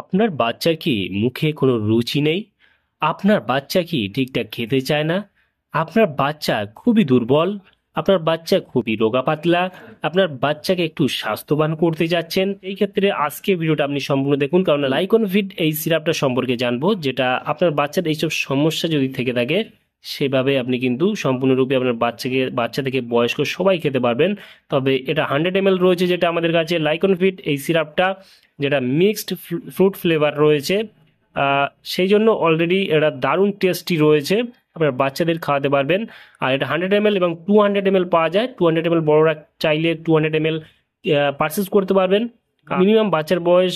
আপনার বাচ্চার কি মুখে কোনো রুচি নেই? আপনার বাচ্চা কি ঠিকঠাক খেতে চায় না? আপনার বাচ্চা খুবই দুর্বল? আপনার বাচ্চা খুবই রোগা পাতলা? আপনার বাচ্চাকে একটু স্বাস্থ্যবান করতে যাচ্ছেন? এই ক্ষেত্রে আজকে ভিডিওটা আপনি সম্পূর্ণ দেখুন, কারণ লাইকন ফিট এই সিরাপটা সম্পর্কে জানবো, যেটা আপনার বাচ্চার এইসব সমস্যা যদি থেকে থাকে সেভাবে আপনি কিন্তু সম্পূর্ণরূপে আপনার বাচ্চা থেকে বয়স্ক সবাই খেতে পারবেন। তবে এটা 100 ml রয়েছে, যেটা আমাদের কাছে লাইকন ফিট এই সিরাপটা, যেটা মিক্সড ফ্রুট ফ্লেভার রয়েছে। সেই জন্য অলরেডি এটা দারুণ টেস্টি রয়েছে, আপনার বাচ্চাদের খাওয়াতে পারবেন। আর এটা 100 ml এবং 200 ml পাওয়া যায়। 200 ml বড়রা চাইলে 200 ml পারচেস করতে পারবেন। মিনিমাম বাচ্চার বয়স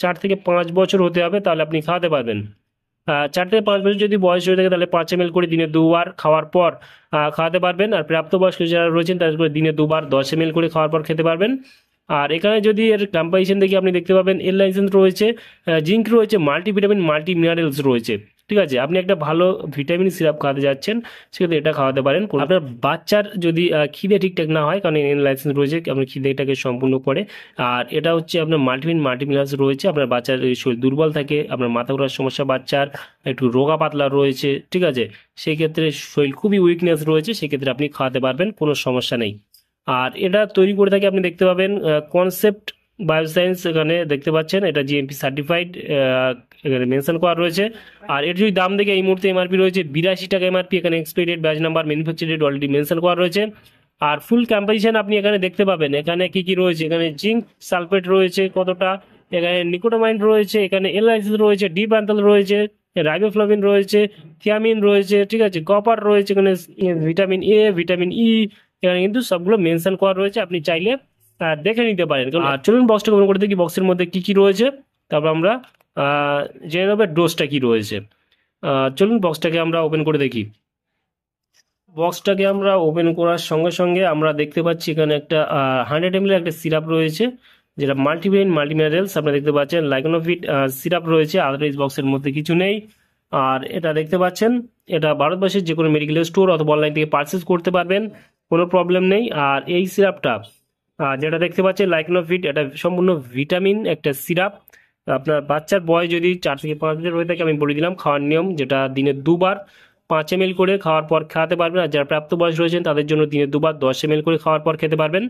4 থেকে 5 বছর হতে হবে, তাহলে আপনি খাওয়াতে পারবেন। 4 থেকে 5 বছর যদি বয়স হয়ে থাকে তাহলে 5 ml করে দিনে দুবার খাওয়ার পর খাওয়াতে পারবেন। আর প্রাপ্তবয়স্ক যারা রয়েছেন তাদের করে দিনে দুবার 10 ml করে খাওয়ার পর খেতে পারবেন। আর এখানে যদি এর কম্পারিজন দেখি আপনি দেখতে পাবেন এল লাইসেন্স রয়েছে, জিঙ্ক রয়েছে, মাল্টিভিটামিন, মাল্টি মিনারেলস রয়েছে। ঠিক আছে, আপনি একটা ভালো ভিটামিন সিরাপ খাওয়াতে যাচ্ছেন, সেক্ষেত্রে এটা খাওয়াতে পারেন। আপনার বাচ্চার যদি খিদে ঠিকঠাক না হয়, কারণ এল লাইসেন্স রয়েছে আপনার খিদেটাকে সম্পূর্ণ করে। আর এটা হচ্ছে আপনার মাল্টিভিটামিন, মাল্টি মিনারেলস রয়েছে। আপনার বাচ্চার যদি শরীর দুর্বল থাকে, আপনার মাথা ঘোরার সমস্যা, বাচ্চার একটু রোগা পাতলা রয়েছে, ঠিক আছে, সেই ক্ষেত্রে শরীর খুবই উইকনেস রয়েছে, সেক্ষেত্রে আপনি খাওয়াতে পারবেন, কোনো সমস্যা নেই। আর এটা তৈরি করে থাকে আপনি দেখতে পাবেন কনসেপ্ট বায়োসায়েন্স, এখানে দেখতে পাচ্ছেন এটা জিএমপি সার্টিফাইড, এখানে মেনশন করা রয়েছে। আর এর যদি দাম দেখে এই মুহূর্তে এমআরপি রয়েছে 82 টাকা এমআরপি, এখানে expiry date, batch number, manufacture date already mention করা রয়েছে। আর ফুল কম্পোজিশন আপনি এখানে দেখতে পাবেন, এখানে কি কি রয়েছে, এখানে জিঙ্ক সালফেট রয়েছে কতটা, এখানে নিকোটামাইন রয়েছে, এখানে এলআইসিস রয়েছে, ডি প্যান্থাল রয়েছে, রাইবোফ্লাভিন রয়েছে, থিয়ামিন রয়েছে, ঠিক আছে, কপার রয়েছে, এখানে ভিটামিন এ, ভিটামিন ই, এখানে কিন্তু সবগুলো মেনশন করা রয়েছে, আপনি চাইলে দেখে নিতে পারেন। আর চলুন বক্সটা ওপেন করে দেখি বক্সের মধ্যে কি কি রয়েছে, তারপর আমরা জেনে নেব ডোজটা কি রয়েছে। চলুন বক্সটাকে আমরা ওপেন করে দেখি। বক্সটাকে আমরা ওপেন করার সঙ্গে সঙ্গে আমরা দেখতে পাচ্ছি এখানে একটা 100 ml একটা সিরাপ রয়েছে, যেটা মাল্টিভিটামিন, মাল্টি মিনারেলস আপনারা দেখতে পাচ্ছেন। লাইকোনোভিট সিরাপ রয়েছে, আদারওয়াইজ বক্সের মধ্যে কিছু নেই। আর এটা দেখতে পাচ্ছেন, এটা ভারতবর্ষের যে কোনো মেডিকেল স্টোর অথবা অনলাইন থেকে পারচেস করতে পারবেন, কোনো প্রবলেম নেই। আর এই সিরাপটা যেটা দেখতে পাচ্ছেন লাইকোনোভিট, এটা সম্পূর্ণ ভিটামিন একটা সিরাপ। আপনার বাচ্চার বয়স যদি 4 থেকে 5 বছর হয়ে থাকে, আমি বলে দিলাম খাওয়ার নিয়ম, যেটা দিনে দুবার 5 ml করে খাওয়ার পর খাওয়াতে পারবেন। আর যারা প্রাপ্তবয়স্ক রয়েছেন তাদের জন্য দিনে দুবার 10 ml করে খাওয়ার পর খেতে পারবেন।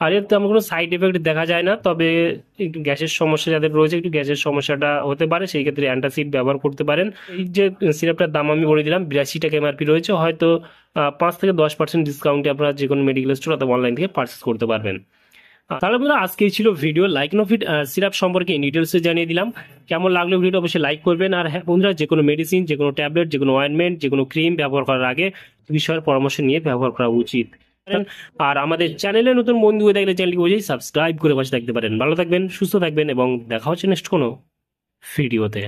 আর এর তেমন কোনো সাইড এফেক্ট দেখা যায় না, তবে একটু গ্যাসের সমস্যা যাদের রয়েছে, একটু গ্যাসের সমস্যাটা হতে পারে, সেই ক্ষেত্রে অ্যান্টাসিড ব্যবহার করতে পারেন। এই যে সিরাপটার দাম আমি বলে দিলাম 82 টাকা এমআরপি রয়েছে, হয়তো 5 থেকে 10% ডিসকাউন্টে আপনারা যে কোনো মেডিকেল স্টোর অথবা অনলাইন থেকে পারচেস করতে পারবেন। তাহলে বন্ধুরা আজকেই ছিল ভিডিও লাইকনোভিট সিরাপ সম্পর্কে ডিটেলসে জানিয়ে দিলাম। কেমন লাগলো ভিডিওটা অবশ্যই লাইক করবেন। আর হ্যাঁ বন্ধুরা, যে কোনো মেডিসিন, যে কোনো ট্যাবলেট, যে কোনো অয়েনমেন্ট, যে কোনো ক্রিম ব্যবহার করার আগে বিষয়ের পরামর্শ নিয়ে ব্যবহার করা উচিত। আর আমাদের চ্যানেলে নতুন বন্ধু হয়ে থাকলে চ্যানেলটি অবশ্যই সাবস্ক্রাইব করে পাশে থাকতে পারেন। ভালো থাকবেন, সুস্থ থাকবেন এবং দেখা হচ্ছে নেক্সট কোনো ভিডিওতে।